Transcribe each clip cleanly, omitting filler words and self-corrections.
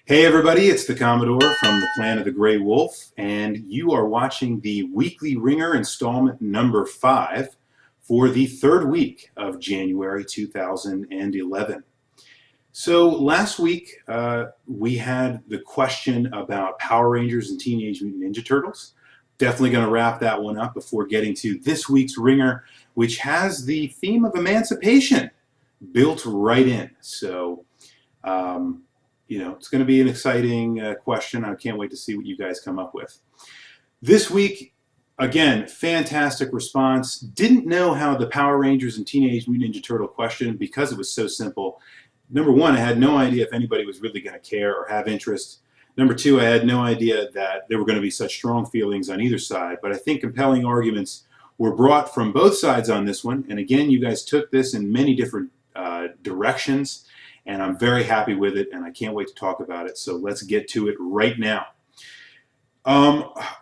Hey everybody, it's the Commodore from the Clan of the Grey Wolf, and you are watching the weekly Wringer installment number 5 for the third week of January 2011. So last week we had the question about Power Rangers and Teenage Mutant Ninja Turtles. Definitely going to wrap that one up before getting to this week's Wringer, which has the theme of emancipation built right in. So it's going to be an exciting question. I can't wait to see what you guys come up with. This week, again, fantastic response. Didn't know how the Power Rangers and Teenage Mutant Ninja Turtle question, because it was so simple. Number one, I had no idea if anybody was really going to care or have interest. Number two, I had no idea that there were going to be such strong feelings on either side. But I think compelling arguments were brought from both sides on this one. And again, you guys took this in many different directions. And I'm very happy with it, and I can't wait to talk about it. So let's get to it right now.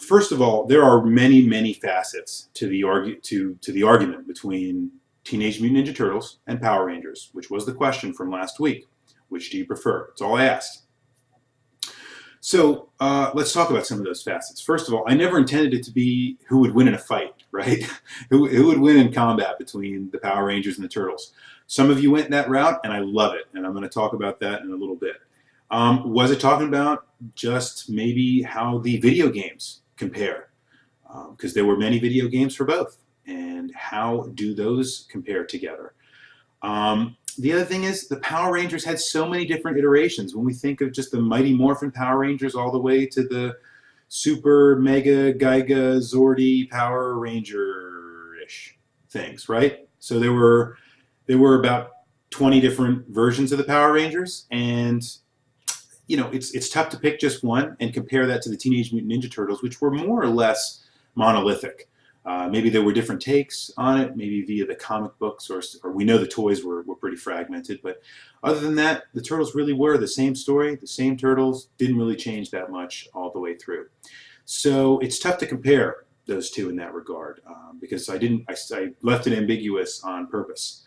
First of all, there are many facets to the argument between Teenage Mutant Ninja Turtles and Power Rangers, which was the question from last week. Which do you prefer? That's all I asked. So let's talk about some of those facets. First of all, I never intended it to be who would win in a fight, right? who would win in combat between the Power Rangers and the Turtles. Some of you went that route, and I love it, and I'm going to talk about that in a little bit. Was it talking about just maybe how the video games compare? Because there were many video games for both, and how do those compare together? The other thing is the Power Rangers had so many different iterations. When we think of just the Mighty Morphin Power Rangers all the way to the Super Mega Giga Zordy Power Ranger-ish things, right? So there were about 20 different versions of the Power Rangers, and it's tough to pick just one and compare that to the Teenage Mutant Ninja Turtles, which were more or less monolithic. Maybe there were different takes on it, maybe via the comic books, or we know the toys were pretty fragmented, but other than that, the Turtles really were the same story, the same Turtles, didn't really change that much all the way through. So it's tough to compare those two in that regard, because I left it ambiguous on purpose.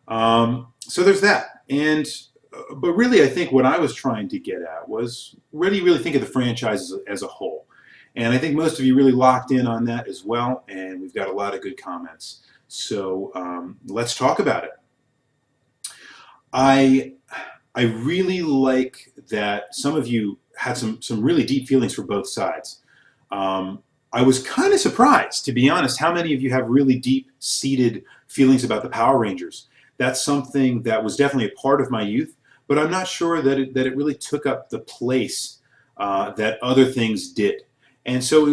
So there's that. But really, I think what I was trying to get at was really think of the franchise as a whole. And I think most of you really locked in on that as well, and we've got a lot of good comments. So let's talk about it. I really like that some of you had some really deep feelings for both sides. I was kind of surprised, to be honest, how many of you have really deep-seated feelings about the Power Rangers. That's something that was definitely a part of my youth, but I'm not sure that it really took up the place that other things did. And so it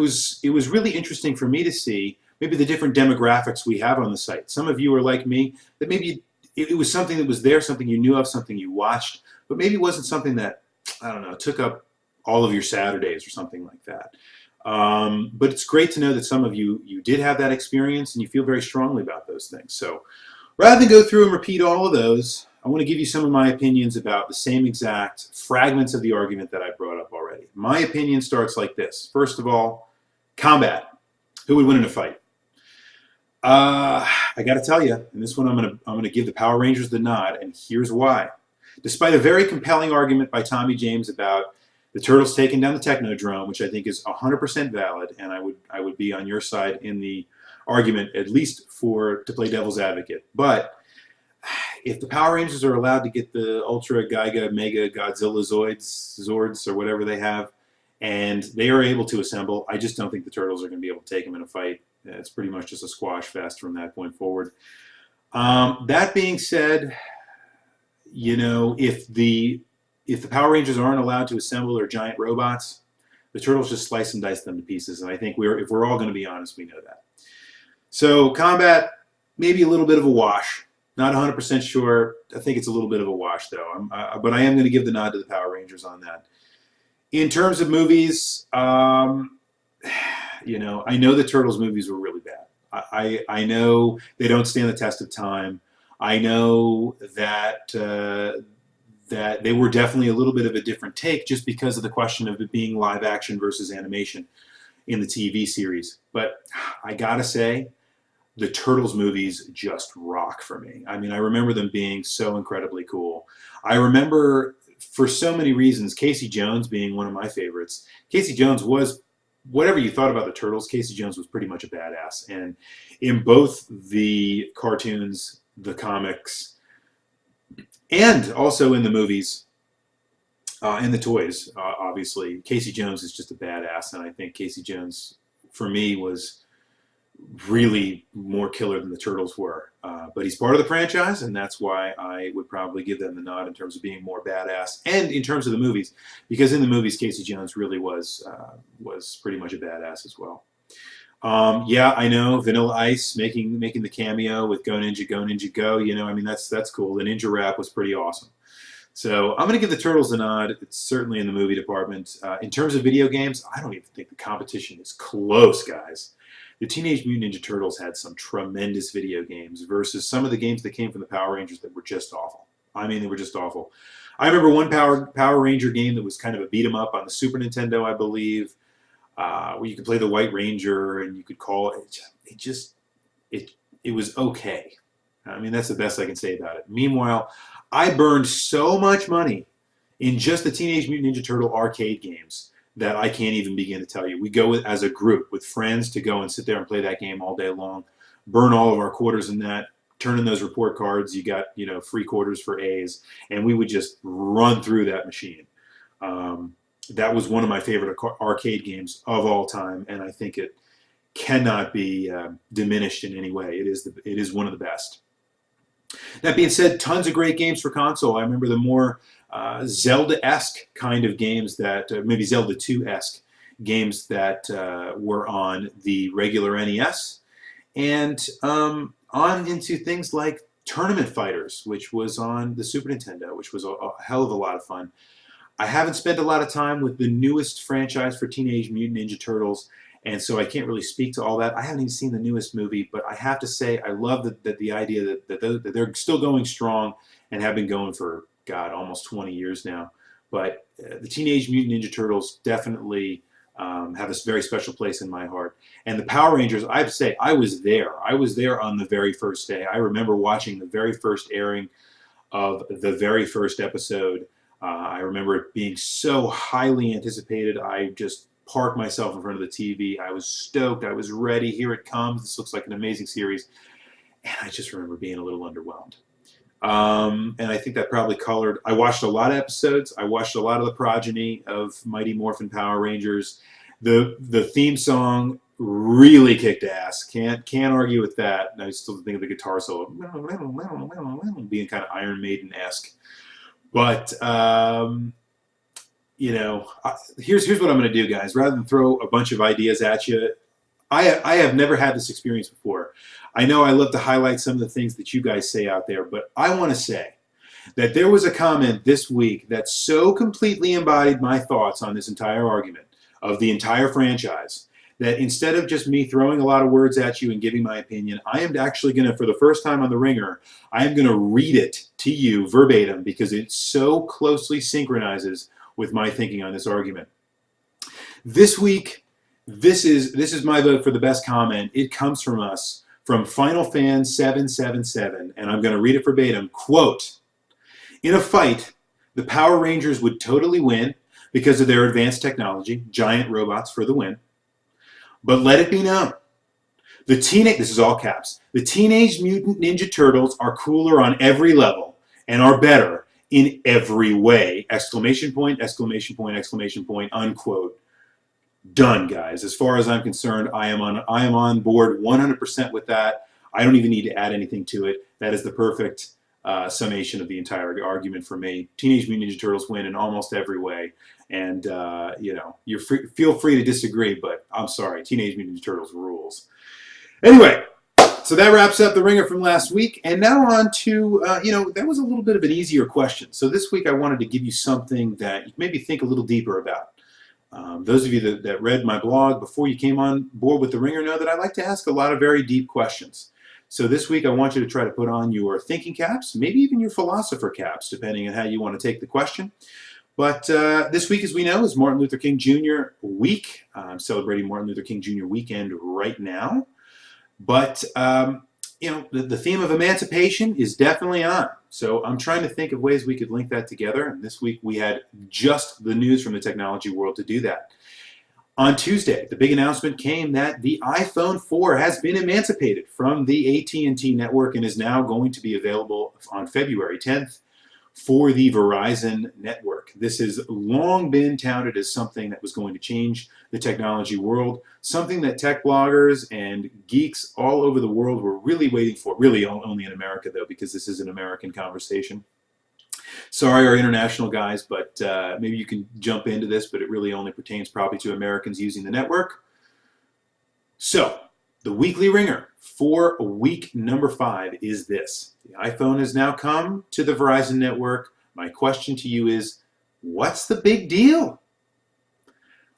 was really interesting for me to see maybe the different demographics we have on the site. Some of you are like me, that maybe it was something that was there, something you knew of, something you watched, but maybe it wasn't something that, I don't know, took up all of your Saturdays or something like that. But it's great to know that some of you did have that experience and you feel very strongly about those things. So rather than go through and repeat all of those, I want to give you some of my opinions about the same exact fragments of the argument that I brought up already. My opinion starts like this. First of all, combat. Who would win in a fight? I got to tell you, in this one I'm going to give the Power Rangers the nod, and here's why. Despite a very compelling argument by Tommy James about the Turtles taking down the Technodrome, which I think is 100% valid, and I would be on your side in the argument, at least to play devil's advocate. But if the Power Rangers are allowed to get the Ultra Giga Mega Godzilla Zords or whatever they have, and they are able to assemble, I just don't think the Turtles are going to be able to take them in a fight. It's pretty much just a squash fest from that point forward. That being said, if the Power Rangers aren't allowed to assemble their giant robots, the Turtles just slice and dice them to pieces, and I think if we're all going to be honest, we know that. So combat, maybe a little bit of a wash. Not 100% sure. I think it's a little bit of a wash, though. But I am going to give the nod to the Power Rangers on that. In terms of movies, I know the Turtles movies were really bad. I know they don't stand the test of time. I know that they were definitely a little bit of a different take just because of the question of it being live action versus animation in the TV series. But I gotta say, the Turtles movies just rock for me. I mean, I remember them being so incredibly cool. I remember for so many reasons, Casey Jones being one of my favorites. Casey Jones was, whatever you thought about the Turtles, Casey Jones was pretty much a badass. And in both the cartoons, the comics, and also in the movies, and the toys, obviously, Casey Jones is just a badass. And I think Casey Jones, for me, was really more killer than the Turtles were. But he's part of the franchise, and that's why I would probably give them the nod in terms of being more badass, and in terms of the movies, because in the movies, Casey Jones really was pretty much a badass as well. Yeah, I know Vanilla Ice making the cameo with Go Ninja Go. You know, I mean that's cool. The Ninja rap was pretty awesome. So I'm going to give the Turtles a nod. It's certainly in the movie department. In terms of video games, I don't even think the competition is close, guys. The Teenage Mutant Ninja Turtles had some tremendous video games versus some of the games that came from the Power Rangers that were just awful. I mean, they were just awful. I remember one Power Ranger game that was kind of a beat 'em up on the Super Nintendo, I believe, where you could play the White Ranger and you could call it. It was okay. I mean, that's the best I can say about it. Meanwhile, I burned so much money in just the Teenage Mutant Ninja Turtle arcade games that I can't even begin to tell you. We go as a group with friends to go and sit there and play that game all day long, burn all of our quarters in that, turn in those report cards. You got, you know, free quarters for A's, and we would just run through that machine. That was one of my favorite arcade games of all time, and I think it cannot be diminished in any way. It is one of the best. That being said, tons of great games for console. I remember the more Zelda-esque kind of games that, maybe Zelda 2-esque games that were on the regular NES, and on into things like Tournament Fighters, which was on the Super Nintendo, which was a hell of a lot of fun. I haven't spent a lot of time with the newest franchise for Teenage Mutant Ninja Turtles, and so I can't really speak to all that. I haven't even seen the newest movie, but I have to say I love the idea that they're still going strong and have been going for, God, almost 20 years now. But the Teenage Mutant Ninja Turtles definitely have a very special place in my heart. And the Power Rangers, I have to say, I was there. I was there on the very first day. I remember watching the very first airing of the very first episode. I remember it being so highly anticipated. I just parked myself in front of the TV. I was stoked. I was ready. Here it comes. This looks like an amazing series. And I just remember being a little underwhelmed. And I think that probably colored. I watched a lot of episodes. I watched a lot of the progeny of Mighty Morphin Power Rangers. The theme song really kicked ass. Can't argue with that. And I still think of the guitar solo being kind of Iron Maiden-esque. But you know, here's what I'm going to do, guys. Rather than throw a bunch of ideas at you, I have never had this experience before. I know I love to highlight some of the things that you guys say out there, but I want to say that there was a comment this week that so completely embodied my thoughts on this entire argument of the entire franchise that instead of just me throwing a lot of words at you and giving my opinion, I am actually going to, for the first time on The Wringer, I am going to read it to you verbatim because it so closely synchronizes with my thinking on this argument. This week, this is my vote for the best comment. It comes from us, from Final Fan 777, and I'm going to read it verbatim. Quote, "In a fight, the Power Rangers would totally win because of their advanced technology, giant robots for the win. But let it be known, this is all caps, the Teenage Mutant Ninja Turtles are cooler on every level and are better in every way, exclamation point, exclamation point, exclamation point, unquote. Done, guys. As far as I'm concerned, I am on board 100% with that. I don't even need to add anything to it. That is the perfect summation of the entire argument for me. Teenage Mutant Ninja Turtles win in almost every way. And, you know, feel free to disagree, but I'm sorry. Teenage Mutant Ninja Turtles rules. Anyway, so that wraps up the Wringer from last week. And now on to, you know, that was a little bit of an easier question. So this week I wanted to give you something that you maybe think a little deeper about. Those of you that read my blog before you came on board with the Wringer know that I like to ask a lot of very deep questions. So this week I want you to try to put on your thinking caps, maybe even your philosopher caps, depending on how you want to take the question. But this week, as we know, is Martin Luther King Jr. week. I'm celebrating Martin Luther King Jr. weekend right now. But the theme of emancipation is definitely on. So I'm trying to think of ways we could link that together. And this week we had just the news from the technology world to do that. On Tuesday, the big announcement came that the iPhone 4 has been emancipated from the AT&T network and is now going to be available on February 10th for the Verizon network. This has long been touted as something that was going to change the technology world, something that tech bloggers and geeks all over the world were really waiting for, really only in America though, because this is an American conversation. Sorry, our international guys, but maybe you can jump into this, but it really only pertains probably to Americans using the network. So, the weekly ringer for week number 5 is this. The iPhone has now come to the Verizon network. My question to you is, what's the big deal?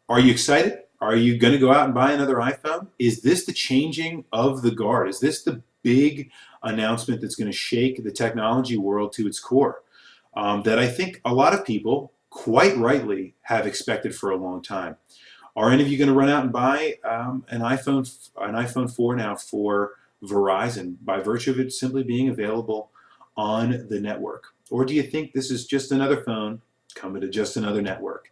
Are you excited? Are you going to go out and buy another iPhone? Is this the changing of the guard? Is this the big announcement that's going to shake the technology world to its core? That I think a lot of people, quite rightly, have expected for a long time. Are any of you going to run out and buy an iPhone 4 now for Verizon by virtue of it simply being available on the network? Or do you think this is just another phone coming to just another network?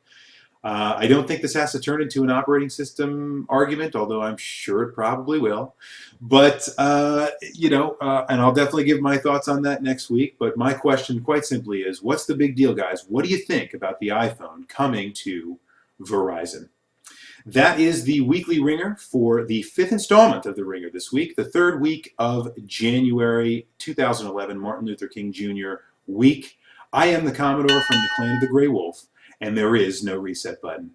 I don't think this has to turn into an operating system argument, although I'm sure it probably will. But, and I'll definitely give my thoughts on that next week. But my question quite simply is, what's the big deal, guys? What do you think about the iPhone coming to Verizon? That is the weekly ringer for the 5th installment of the Ringer this week, the 3rd week of January 2011, Martin Luther King Jr. week. I am the Commodore from the clan of the Grey Wolf, and there is no reset button.